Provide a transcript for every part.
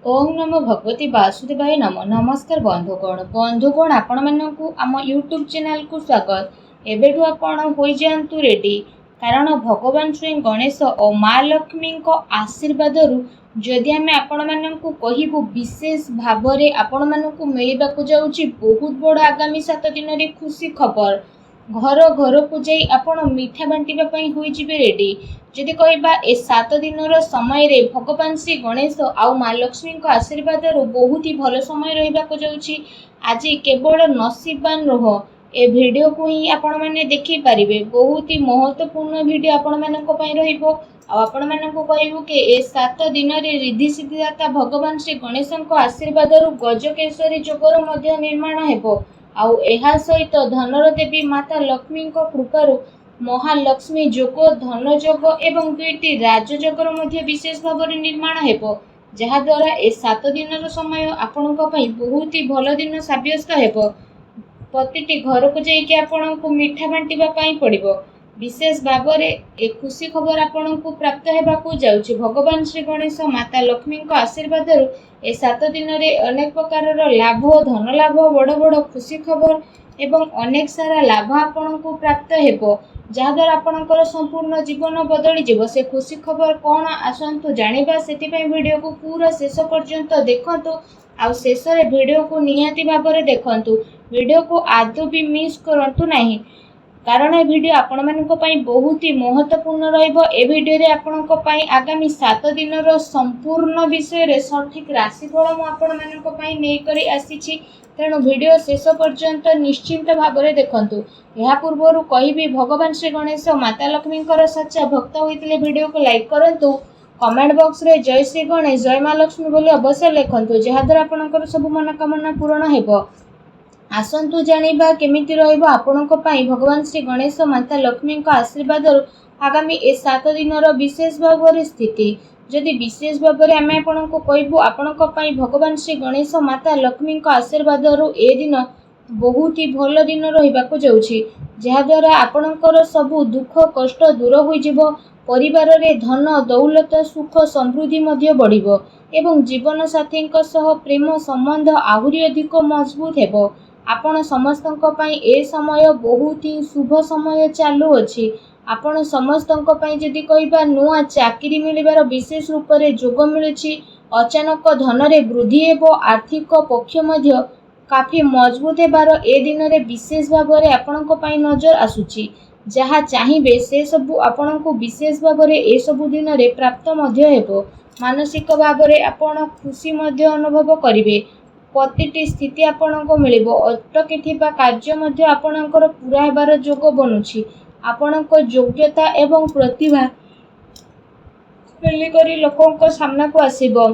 ओम नमो भगवती वासुदेवाय नमो। नमस्कार बंधुगण आपण मानकु आम यूट्यूब चैनल को स्वागत। एबेठु आपण होई जांतु रेडी, कारण भगवान श्री गणेश और माँ लक्ष्मी को आशीर्वाद जदि आम आपण मानकु कहिबु विशेष भावरे आपण मानकु मिलिबाकु जाउची बहुत बड़ आगामी 7 दिन रे खुशी खबर। घर घर को जाई आपण मिठा बांटिबा पई होई जिबे रेडी। जदि कहबा ए 7 दिन समय रे भगवान श्री गणेश आउ माँ लक्ष्मी को आशीर्वाद बहुत ही भल समय रहिबाकु जाउची। आज केवल नसीबवान रह ए वीडियो को ही आपण माने देखि पारिबे। बहुत ही महत्वपूर्ण वीडियो आपण मानक पई रहिबो। आपण मानक कहबो कि ए 7 दिन रे रिद्धि सिद्धिदाता भगवान श्री गणेश को आशीर्वाद गजकेशरी जोगर मध्य निर्माण हेबो। आउ एहा सहित धनर देवी माता लक्ष्मी को कृपारु महालक्ष्मी जोग, धन जोग एवं 2टी राजयोगर मध्य विशेष भाव निर्माण हेबो, जहा द्वारा ए 7 दिन समय आपणक पई बहुत ही भल दिन साब्यस्त हेबो। प्रतिटी घर को जाइके आपणक मिठा बांटिबा पई पड़िबो। विशेष भाव ए खुशी खबर आपणक प्राप्त हेबाकु जाउछि। भगवान श्री गणेश माता लक्ष्मी को आशीर्वाद ए 7 दिन रे अनेक प्रकार लाभ, धन लाभ, बड़ बड़ खुशी खबर एवं अनेक सारा लाभ आपणक प्राप्त हेबो, जहाद्वारा आपणकर संपूर्ण जीवन बदली जीव। से खुशी खबर कौन आसतु जानिबा, सेतिपई वीडियो को पूरा शेष पर्यंत देखंतु। आ शेष रे वीडियो को निहाती भाबरे देखंतु। वीडियो को आदौ भी मिस करंतु नाही, कारण ए वीडियो आपण मानक पई बहुत ही महत्वपूर्ण रहिबो। ए वीडियो रे आपणक पई आगामी 7 दिन रो संपूर्ण विषय रे सठिक राशिफल मु आपण मानक पई नै करी आसीछि। तेणु वीडियो शेष पर्यंत निश्चिंत भाव देखंतु। यह पूर्व कहिबी भगवान श्री गणेश माता लक्ष्मी सच्चा भक्त होइतिले वीडियो को लाइक करंतु। कमेंट बॉक्स रे जय श्री गणेश, जय माँ लक्ष्मी बोली अवश्य लिखंतु, जहाद्वारा आपणकर सब मनोकामना पूर्ण हेबो। आसंतु जानिबा केमिति रहइबो आपणक पई भगवान श्री गणेश माता लक्ष्मी आशीर्वाद आगामी ए 7 दिन विशेष भाव स्थिति। जदि विशेष भाव में आम आपण को कहबू आपणक पई भगवान श्री गणेश माता लक्ष्मी आशीर्वाद ए दिन बहुत ही भल दिन रहिबाकु जाउछि, जहाद्वारा आपणकर सबु दुख कष्ट दूर होई जिवो। परिवार रे धन दौलत सुख समृद्धि मध्य बढ़िबो एवं जीवन साथी सह प्रेम संबंध आहुरी अधिक मजबूत हेबो। आपण समस्तक पई ए समय बहुत ही शुभ समय चालू अछि। आपण समस्तक पई जदि कहबा नुआ चाकरी मिलिबार विशेष रूप रे जोग मिलुछि। अचानक धन रे वृद्धि हेबो। आर्थिक पक्ष मध्य काफी मजबूत हेबार ए दिन रे विशेष भाव रे आपणक पई नजर आसुछि। जहा चाहिबे से सबु आपणक विशेष भाव रे ए सबु दिन रे प्राप्त मध्य हेबो। मानसिक भाव रे आपण खुशी मध्य अनुभव करिवे। प्रतिटी स्थिति आपणक मिलिबो। अटकी थिबा कार्य मध्य आपणकर पूरा हेबार जोग बनुछि। आपणक योग्यता एवं प्रतिभा करी लोकंक सामना को आसीबो।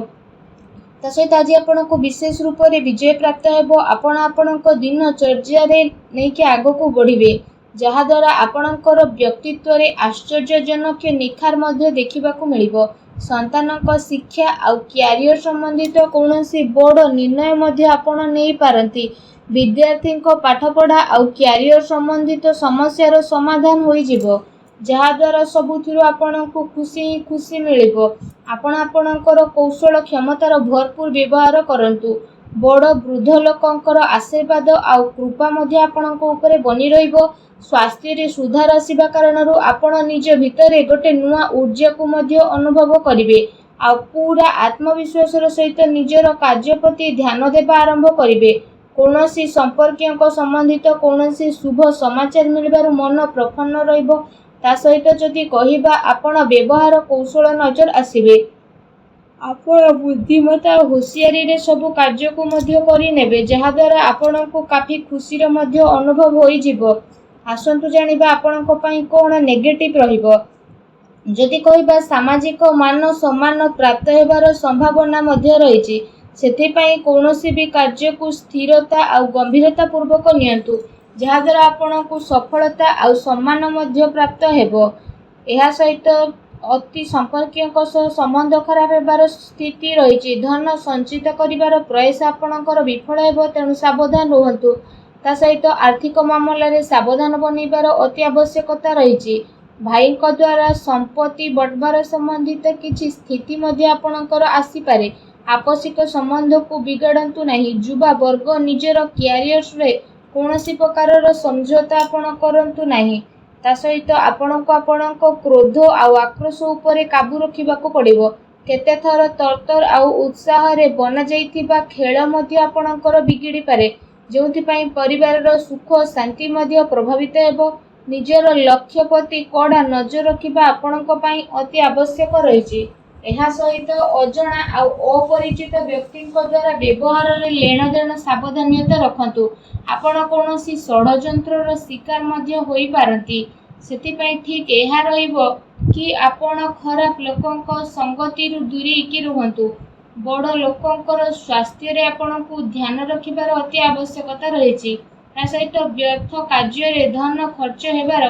ता सहित आज आपणक विशेष रूप रे विजय प्राप्त हेबो। आपण आपणक दिन चर्या रे नेकी आगो को बढ़िबे, जहा द्वारा आपणकर व्यक्तित्व रे आश्चर्यजनक निखार मध्य देखिबाकू मिलिबो। संतानक शिक्षा आउ क्यारियर संबंधित कौनसी बड़ निर्णय मध्य आपण नहीं पारंती। विद्यार्थी को पाठपढ़ा आउ क्यारियर संबंधित समस्यार समाधान होई जिवो, जहा द्वारा सबुथिरु आपणको खुशी मिलिबो। आपण आपणकर कौशल क्षमतार भरपूर व्यवहार करंतु। बड़ वृद्ध लोकंकर आशीर्वाद आउ कृपा मध्य आपणको ऊपर बनी रहिबो। स्वास्थ्य रे सुधार आसीबा कारणरू आपण निज भितरे गोटे नुआ ऊर्जा को मध्य अनुभव करिवे। आ पूरा आत्मविश्वास सहित निजर कार्य प्रति ध्यान देबा आरंभ करिवे। कौनसी संपर्कियों को संबंधित कौनसी शुभ समाचार मिलबार मन प्रफुल्ल रहिबो। ता सहित जदि कहिबा आपण व्यवहार कौशल नजर आसीबे। आपण बुद्धिमत्ता और होशियारी रे सब कार्य को मध्य करि नेबे, जहा द्वारा आपण को काफी खुशी रे मध्य अनुभव होई जिवो। आसंतु जानिबा आपणक पई कोन नेगेटिव रहिबो। जदि कहिबा सामाजिक मान सम्मान प्राप्त हेबार संभावना मध्य रहिछि। सेथिपई कौनसी भी कार्य को स्थिरता और गंभीरता पूर्वक नियंतु, जहा द्वारा आपणक सफलता और सम्मान मध्य प्राप्त हेबो। एहा सहित अति संपर्कियों सह संबंध खराब हेबार स्थिति रहिछि। धन संचित करिवार प्रयास आपणकर विफल हेबो, तेणु सावधान रुहंतु। ता सहित आर्थिक मामला रे सावधान बनिबार अति आवश्यकता रहिछि। भाई द्वारा संपत्ति बंटवार संबंधित किछि स्थिति मध्य आपणकर आसी पारे। आपसिक संबंध को बिगाड़ंतु नहीं। युवा वर्ग निजर क्यारियर्स रे कौनसी प्रकार समझौता आपण करंतु नहीं। ता सहित आपणको आपणको क्रोध आउ आक्रोश उपरे काबू रखिबाको पड़िबो। केते थर तरतर आउ उत्साह रे बना जाइथिबा खेल मध्य आपणकर बिगिड़ी पारे, जोंथि पई परिवारर सुख शांति मध्य प्रभावित हेबो। निजर लक्ष्य प्रति कड़ा नजर रखिबा आपणको पई अति आवश्यक रहिछि। ଏହା ସହିତ ଅଜଣା ଆଉ ଅପରିଚିତ ବ୍ୟକ୍ତିଙ୍କ ଦ୍ୱାରା ବ୍ୟବହାରରେ ଲେଣଦେଣ ସାବଧାନତା ରଖନ୍ତୁ। ଆପଣ କୌଣସି ଷଡ଼ଯନ୍ତ୍ରର ଶିକାର ମଧ୍ୟ ହୋଇପାରନ୍ତି। ସେଥିପାଇଁ ଠିକ୍ ଏହା ରହିବ କି ଆପଣ ଖରାପ ଲୋକଙ୍କ ସଙ୍ଗତିରୁ ଦୂରେଇକି ରୁହନ୍ତୁ। ବଡ଼ ଲୋକଙ୍କର ସ୍ୱାସ୍ଥ୍ୟରେ ଆପଣଙ୍କୁ ଧ୍ୟାନ ରଖିବାର ଅତି ଆବଶ୍ୟକତା ରହିଛି। ତା ସହିତ ବ୍ୟର୍ଥ କାର୍ଯ୍ୟରେ ଧନ ଖର୍ଚ୍ଚ ହେବାର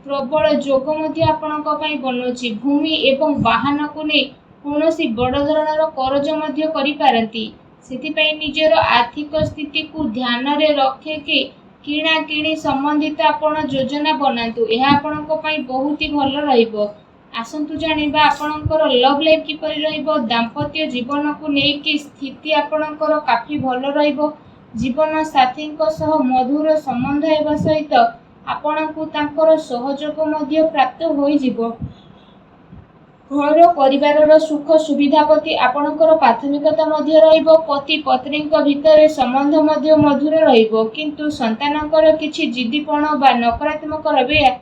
ପ୍ରବଳ ଯୋଗ ମଧ୍ୟ ଆପଣଙ୍କ ପାଇଁ ବନୁଛି। ଭୂମି ଏବଂ ବାହନକୁ ନେଇ କୌଣସି ବଡ଼ ଧରଣର କରଜ ମଧ୍ୟ କରିପାରନ୍ତି। ସେଥିପାଇଁ ନିଜର ଆର୍ଥିକ ସ୍ଥିତିକୁ ଧ୍ୟାନରେ ରଖିକି କିଣାକିଣି ସମ୍ବନ୍ଧିତ ଆପଣ ଯୋଜନା ବନାନ୍ତୁ। ଏହା ଆପଣଙ୍କ ପାଇଁ ବହୁତ ଭଲ ରହିବ। ଆସନ୍ତୁ ଜାଣିବା ଆପଣଙ୍କର ଲଭ୍ ଲାଇଫ୍ କିପରି ରହିବ। ଦାମ୍ପତ୍ୟ ଜୀବନକୁ ନେଇକି ସ୍ଥିତି ଆପଣଙ୍କର କାଫି ଭଲ ରହିବ। ଜୀବନ ସାଥୀଙ୍କ ସହ ମଧୁର ସମ୍ବନ୍ଧ ହେବା ସହିତ ଆପଣଙ୍କୁ ତାଙ୍କର ସହଯୋଗ ମଧ୍ୟ ପ୍ରାପ୍ତ ହୋଇଯିବ। ଘର ପରିବାରର ସୁଖ ସୁବିଧା ପ୍ରତି ଆପଣଙ୍କର ପ୍ରାଥମିକତା ମଧ୍ୟ ରହିବ। ପତି ପତ୍ନୀଙ୍କ ଭିତରେ ସମ୍ବନ୍ଧ ମଧ୍ୟ ମଧୁର ରହିବ। କିନ୍ତୁ ସନ୍ତାନଙ୍କର କିଛି ଜିଦ୍ଦିପଣ ବା ନକାରାତ୍ମକ ରବୈୟା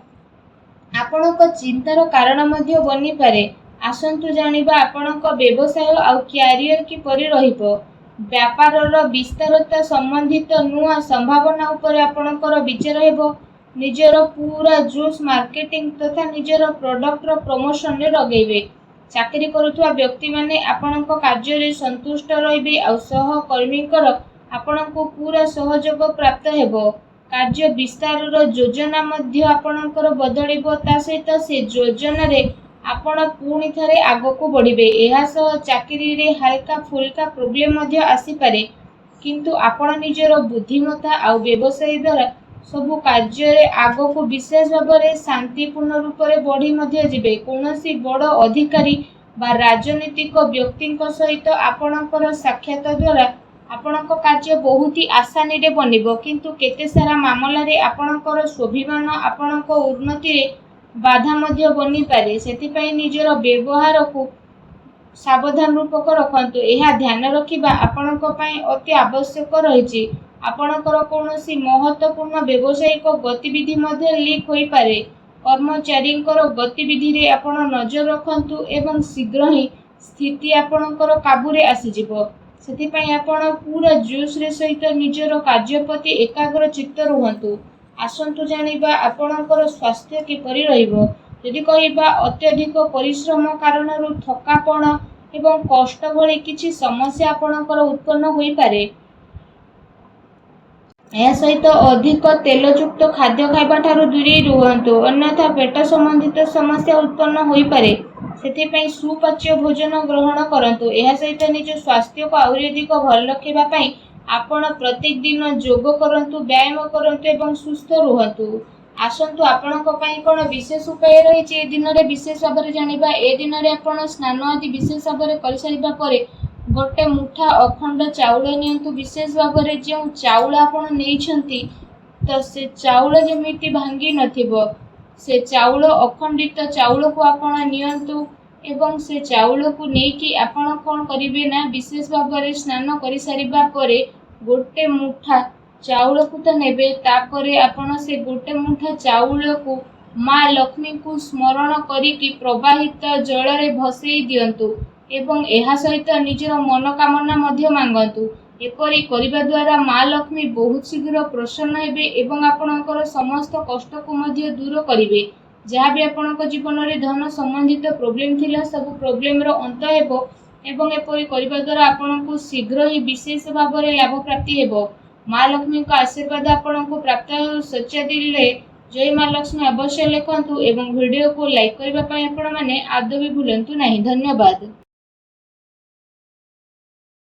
ଆପଣଙ୍କ ଚିନ୍ତାର କାରଣ ମଧ୍ୟ ବନିପାରେ। ଆସନ୍ତୁ ଜାଣିବା ଆପଣଙ୍କ ବ୍ୟବସାୟ ଆଉ କ୍ୟାରିୟର କିପରି ରହିବ। ବ୍ୟାପାରର ବିସ୍ତାରତା ସମ୍ବନ୍ଧିତ ନୂଆ ସମ୍ଭାବନା ଉପରେ ଆପଣଙ୍କର ବିଚାର ହେବ। ନିଜର ପୂରା ଜୋସ୍ ମାର୍କେଟିଂ ତଥା ନିଜର ପ୍ରଡକ୍ଟର ପ୍ରମୋସନରେ ଲଗେଇବେ। ଚାକିରି କରୁଥିବା ବ୍ୟକ୍ତିମାନେ ଆପଣଙ୍କ କାର୍ଯ୍ୟରେ ସନ୍ତୁଷ୍ଟ ରହିବେ ଆଉ ସହକର୍ମୀଙ୍କର ଆପଣଙ୍କୁ ପୂରା ସହଯୋଗ ପ୍ରାପ୍ତ ହେବ। କାର୍ଯ୍ୟ ବିସ୍ତାରର ଯୋଜନା ମଧ୍ୟ ଆପଣଙ୍କର ବଦଳିବ। ତା ସହିତ ସେ ଯୋଜନାରେ ଆପଣ ପୁଣି ଥରେ ଆଗକୁ ବଢ଼ିବେ। ଏହା ସହ ଚାକିରିରେ ହାଲକା ଫୁଲକା ପ୍ରୋବ୍ଲେମ ମଧ୍ୟ ଆସିପାରେ, କିନ୍ତୁ ଆପଣ ନିଜର ବୁଦ୍ଧିମତ୍ତା ଆଉ ବ୍ୟବସାୟ ଦ୍ୱାରା ସବୁ କାର୍ଯ୍ୟରେ ଆଗକୁ ବିଶେଷ ଭାବରେ ଶାନ୍ତିପୂର୍ଣ୍ଣ ରୂପରେ ବଢ଼ି ମଧ୍ୟ ଯିବେ। କୌଣସି ବଡ଼ ଅଧିକାରୀ ବା ରାଜନୈତିକ ବ୍ୟକ୍ତିଙ୍କ ସହିତ ଆପଣଙ୍କର ସାକ୍ଷାତ ଦ୍ୱାରା ଆପଣଙ୍କ କାର୍ଯ୍ୟ ବହୁତ ଆସାନୀରେ ବନିବ, କିନ୍ତୁ କେତେ ସାରା ମାମଲାରେ ଆପଣଙ୍କର ସ୍ୱାଭିମାନ ଆପଣଙ୍କ ଉନ୍ନତିରେ ବାଧା ମଧ୍ୟ ବନିପାରେ। ସେଥିପାଇଁ ନିଜର ବ୍ୟବହାରକୁ ସାବଧାନ ରୂପକ ରଖନ୍ତୁ। ଏହା ଧ୍ୟାନ ରଖିବା ଆପଣଙ୍କ ପାଇଁ ଅତି ଆବଶ୍ୟକ ରହିଛି। ଆପଣଙ୍କର କୌଣସି ମହତ୍ତ୍ୱପୂର୍ଣ୍ଣ ବ୍ୟବସାୟିକ ଗତିବିଧି ମଧ୍ୟ ଲିକ୍ ହୋଇପାରେ। କର୍ମଚାରୀଙ୍କର ଗତିବିଧିରେ ଆପଣ ନଜର ରଖନ୍ତୁ ଏବଂ ଶୀଘ୍ର ହିଁ ସ୍ଥିତି ଆପଣଙ୍କର କାବୁରେ ଆସିଯିବ। ସେଥିପାଇଁ ଆପଣ ପୂରା ଜୋସ୍ରେ ସହିତ ନିଜର କାର୍ଯ୍ୟ ପ୍ରତି ଏକାଗ୍ର ଚିତ୍ତ ରୁହନ୍ତୁ। ଆସନ୍ତୁ ଜାଣିବା ଆପଣଙ୍କର ସ୍ୱାସ୍ଥ୍ୟ କିପରି ରହିବ। ଯଦି କହିବା ଅତ୍ୟଧିକ ପରିଶ୍ରମ କାରଣରୁ ଥକାପଣ ଏବଂ କଷ୍ଟ ଭଳି କିଛି ସମସ୍ୟା ଆପଣଙ୍କର ଉତ୍ପନ୍ନ ହୋଇପାରେ। ଏହା ସହିତ ଅଧିକ ତେଲଯୁକ୍ତ ଖାଦ୍ୟ ଖାଇବା ଠାରୁ ଦୂରେଇ ରୁହନ୍ତୁ, ଅନ୍ୟଥା ପେଟ ସମ୍ବନ୍ଧିତ ସମସ୍ୟା ଉତ୍ପନ୍ନ ହୋଇପାରେ। ସେଥିପାଇଁ ସୁପାଚ୍ୟ ଭୋଜନ ଗ୍ରହଣ କରନ୍ତୁ। ଏହା ସହିତ ନିଜ ସ୍ୱାସ୍ଥ୍ୟକୁ ଆହୁରି ଅଧିକ ଭଲ ରଖିବା ପାଇଁ ଆପଣ ପ୍ରତ୍ୟେକ ଦିନ ଯୋଗ କରନ୍ତୁ, ବ୍ୟାୟାମ କରନ୍ତୁ ଏବଂ ସୁସ୍ଥ ରୁହନ୍ତୁ। ଆସନ୍ତୁ ଆପଣଙ୍କ ପାଇଁ କ'ଣ ବିଶେଷ ଉପାୟ ରହିଛି ଏ ଦିନରେ ବିଶେଷ ଭାବରେ ଜାଣିବା। ଏ ଦିନରେ ଆପଣ ସ୍ନାନ ଆଦି ବିଶେଷ ଭାବରେ କରିସାରିବା ପରେ ଗୋଟେ ମୁଠା ଅଖଣ୍ଡ ଚାଉଳ ନିଅନ୍ତୁ। ବିଶେଷ ଭାବରେ ଯେଉଁ ଚାଉଳ ଆପଣ ନେଇଛନ୍ତି ତ ସେ ଚାଉଳ ଯେମିତି ଭାଙ୍ଗି ନଥିବ, ସେ ଚାଉଳ ଅଖଣ୍ଡିତ ଚାଉଳକୁ ଆପଣ ନିଅନ୍ତୁ ଏବଂ ସେ ଚାଉଳକୁ ନେଇକି ଆପଣ କ'ଣ କରିବେ ନା ବିଶେଷ ଭାବରେ ସ୍ନାନ କରିସାରିବା ପରେ ଗୋଟେ ମୁଠା ଚାଉଳକୁ ତ ନେବେ, ତାପରେ ଆପଣ ସେ ଗୋଟେ ମୁଠା ଚାଉଳକୁ ମା ଲକ୍ଷ୍ମୀଙ୍କୁ ସ୍ମରଣ କରିକି ପ୍ରବାହିତ ଜଳରେ ଭସେଇ ଦିଅନ୍ତୁ ଏବଂ ଏହା ସହିତ ନିଜର ମନୋକାମନା ମଧ୍ୟ ମାଗନ୍ତୁ। ଏପରି କରିବା ଦ୍ୱାରା ମା ଲକ୍ଷ୍ମୀ ବହୁତ ଶୀଘ୍ର ପ୍ରସନ୍ନ ହେବେ ଏବଂ ଆପଣଙ୍କର ସମସ୍ତ କଷ୍ଟକୁ ମଧ୍ୟ ଦୂର କରିବେ। ଯାହା ବି ଆପଣଙ୍କ ଜୀବନରେ ଧନ ସମ୍ବନ୍ଧିତ ପ୍ରୋବ୍ଲେମ ଥିଲା, ସବୁ ପ୍ରୋବ୍ଲେମର ଅନ୍ତ ହେବ ଏବଂ ଏପରି କରିବା ଦ୍ୱାରା ଆପଣଙ୍କୁ ଶୀଘ୍ର ହିଁ ବିଶେଷ ଭାବରେ ଲାଭ ପ୍ରାପ୍ତି ହେବ। ମା ଲକ୍ଷ୍ମୀଙ୍କ ଆଶୀର୍ବାଦ ଆପଣଙ୍କୁ ପ୍ରାପ୍ତ ହେଉ। ସଚ୍ଚା ଦିଲରେ ଜୟ ମା ଲକ୍ଷ୍ମୀ ଅବଶ୍ୟ ଲେଖନ୍ତୁ ଏବଂ ଭିଡ଼ିଓକୁ ଲାଇକ୍ କରିବା ପାଇଁ ଆପଣମାନେ ଆଦୌ ବି ଭୁଲନ୍ତୁ ନାହିଁ। ଧନ୍ୟବାଦ।